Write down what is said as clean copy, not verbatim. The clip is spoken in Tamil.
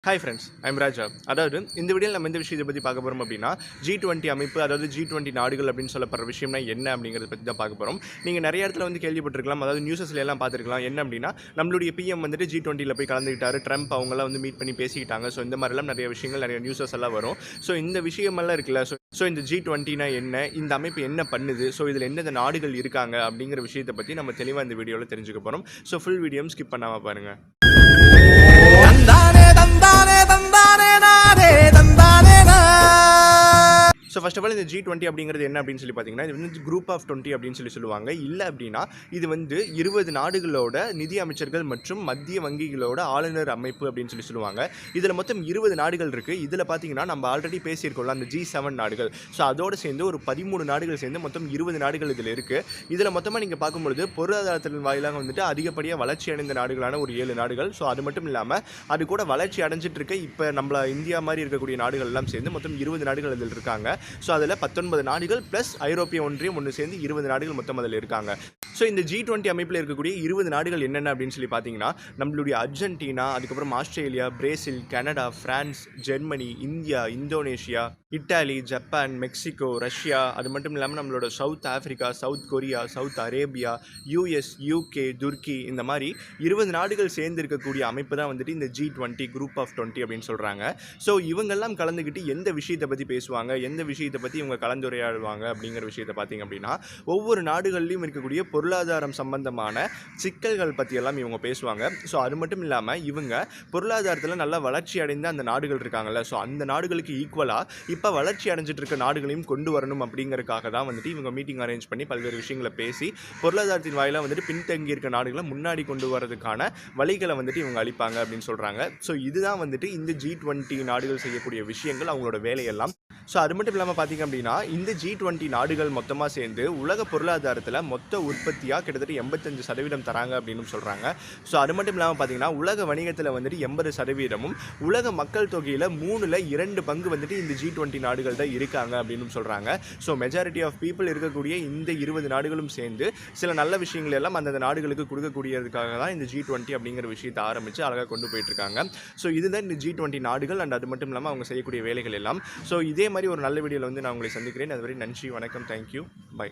ஹாய் ஃப்ரெண்ட்ஸ், ஐம் ராஜா. அதாவது இந்த வீடியோவில் நம்ம இந்த விஷயத்தை பற்றி பார்க்க போகிறோம் அப்படின்னா G20 அமைப்பு, அதாவது G20 நாடுகள் அப்படின்னு சொல்லப்படுற விஷயம்னா என்ன அப்படிங்கிறத பற்றி தான் பார்க்க போகிறோம். நீங்கள் நிறைய இடத்துல வந்து கேள்விப்பட்டிருக்கலாம், அதாவது நியூஸஸ்ல எல்லாம் பார்த்துருக்கலாம். என்ன அப்படின்னா நம்மளுடைய பிஎம் வந்துட்டு G20யில் போய் கலந்துக்கிட்டாரு, ட்ரம்ப் அவங்களாம் வந்து மீட் பண்ணி பேசிக்கிட்டாங்க. ஸோ இந்த மாதிரிலாம் நிறைய விஷயங்கள், நிறைய நியூஸஸ் எல்லாம் வரும். ஸோ இந்த விஷயமெல்லாம் இருக்குல்ல, ஸோ இந்த G20னா என்ன, இந்த அமைப்பு என்ன பண்ணுது, ஸோ இதில் எந்தெந்த நாடுகள் இருக்காங்க அப்படிங்கிற விஷயத்தை பற்றி நம்ம தெளிவாக இந்த வீடியோவில் தெரிஞ்சுக்க போகிறோம். ஸோ ஃபுல் வீடியோ ஸ்கிப் பண்ணாமல் பாருங்கள். ஸோ ஃபர்ஸ்ட் ஆஃப் ஆல் இந்த G20 அப்படிங்கிறது என்ன அப்படின்னு சொல்லி பார்த்தீங்கன்னா, இது வந்து குரூப் ஆஃப் 20 அப்படின்னு சொல்லுவாங்க. இல்லை அப்படின்னா இது வந்து 20 நாடுகளோட நிதி அமைச்சர்கள் மற்றும் மத்திய வங்கிகளோட ஆளுநர் அமைப்பு அப்படின்னு சொல்லுவாங்க. இதில் மொத்தம் 20 நாடுகள் இருக்குது. இதில் பார்த்தீங்கன்னா நம்ம ஆல்ரெடி பேசியிருக்கோம்ல, அந்த G7 நாடுகள். ஸோ அதோடு சேர்ந்து ஒரு 13 நாடுகள் சேர்ந்து மொத்தம் 20 நாடுகள் இதில் இருக்குது. இதில் மொத்தமாக நீங்கள் பார்க்கும்பொழுது பொருளாதாரத்தின் வாயிலாக வந்துட்டு அதிகப்படியாக வளர்ச்சி அடைந்த நாடுகளான ஒரு 7 நாடுகள். ஸோ அது மட்டும் இல்லாமல் அது கூட வளர்ச்சி அடைஞ்சிட்டு இருக்க இப்போ நம்மள இந்தியா மாதிரி இருக்கக்கூடிய நாடுகள் எல்லாம் சேர்ந்து மொத்தம் 20 நாடுகள் இதில் இருக்காங்க. ஸோ அதில் 19 நாடுகள் ப்ளஸ் ஐரோப்பிய ஒன்றியம் ஒன்று சேர்ந்து 20 நாடுகள் மொத்தம் அதில் இருக்காங்க. ஸோ இந்த G20 அமைப்பில் இருக்கக்கூடிய 20 நாடுகள் என்னென்ன அப்படின்னு சொல்லி பார்த்தீங்கன்னா, நம்மளுடைய அர்ஜென்டினா, அதுக்கப்புறம் Australia, Brazil, Canada, France, Germany, India, Indonesia, Italy, Japan, Mexico, Russia, அது மட்டும் இல்லாமல் நம்மளோட south Africa, south Korea, south Arabia, US, UK, Turkey, இந்த மாதிரி 20 நாடுகள் சேர்ந்து இருக்கக்கூடிய அமைப்பு தான் வந்துட்டு இந்த G20 குரூப் ஆஃப் 20 அப்படின்னு சொல்கிறாங்க. ஸோ இவங்கெல்லாம் கலந்துக்கிட்டு எந்த விஷயத்தை பற்றி பேசுவாங்க, எந்த விஷயத்தை பற்றி இவங்க கலந்துரையாடுவாங்க அப்படிங்கிற விஷயத்தை பார்த்தீங்க அப்படின்னா, ஒவ்வொரு நாடுகள்லையும் இருக்கக்கூடிய பொருளாதாரம் சம்பந்தமான சிக்கல்கள் பற்றியெல்லாம் இவங்க பேசுவாங்க. ஸோ அது மட்டும் இல்லாமல் இவங்க பொருளாதாரத்தில் நல்லா வளர்ச்சி அடைந்த அந்த நாடுகள் இருக்காங்கல்ல, ஸோ அந்த நாடுகளுக்கு ஈக்குவலாக இப்போ வளர்ச்சி அடைஞ்சிட்டு இருக்க நாடுகளையும் கொண்டு வரணும் அப்படிங்கிறதுக்காக தான் வந்துட்டு இவங்க மீட்டிங் அரேஞ்ச் பண்ணி பல்வேறு விஷயங்களை பேசி பொருளாதாரத்தின் வாயிலாக வந்துட்டு பின்தங்கி இருக்க நாடுகளை முன்னாடி கொண்டு வரதுக்கான வழிகளை வந்துட்டு இவங்க அளிப்பாங்க அப்படின்னு சொல்கிறாங்க. ஸோ இதுதான் வந்துட்டு இந்த G20 நாடுகள் செய்யக்கூடிய விஷயங்கள், அவங்களோட வேலையெல்லாம். ஸோ அது மட்டும் இல்லாமல் பார்த்தீங்க அப்படின்னா, இந்த G20 நாடுகள் மொத்தமாக சேர்ந்து உலக பொருளாதாரத்தில் மொத்த உற்பத்தியாக கிட்டத்தட்ட 85% தராங்க அப்படின்னு சொல்கிறாங்க. ஸோ அது மட்டும் இல்லாமல் பார்த்தீங்கன்னா, உலக வணிகத்தில் வந்துட்டு 80%, உலக மக்கள் தொகையில் 2 பங்கு வந்துட்டு இந்த G20 நாடுகள் தான் இருக்காங்க அப்படின்னு சொல்கிறாங்க. ஸோ மெஜாரிட்டி ஆஃப் பீப்புள் இருக்கக்கூடிய இந்த 20 நாடுகளும் சேர்ந்து சில நல்ல விஷயங்கள் எல்லாம் அந்தந்த நாடுகளுக்கு கொடுக்கக்கூடியதுக்காக தான் இந்த G20 அப்படிங்கிற விஷயத்தை ஆரம்பித்து அழகாக கொண்டு போயிட்டுருக்காங்க. ஸோ இதுதான் இந்த G20 நாடுகள். அண்ட் அது மட்டும் இல்லாமல் அவங்க செய்யக்கூடிய வேலைகள் எல்லாம். ஸோ இதே மாதிரி ஒரு நல்ல வீடியோவில் வந்து நான் உங்களை சந்திக்கிறேன். அதுவரை நன்றி, வணக்கம், தேங்க்யூ, பை.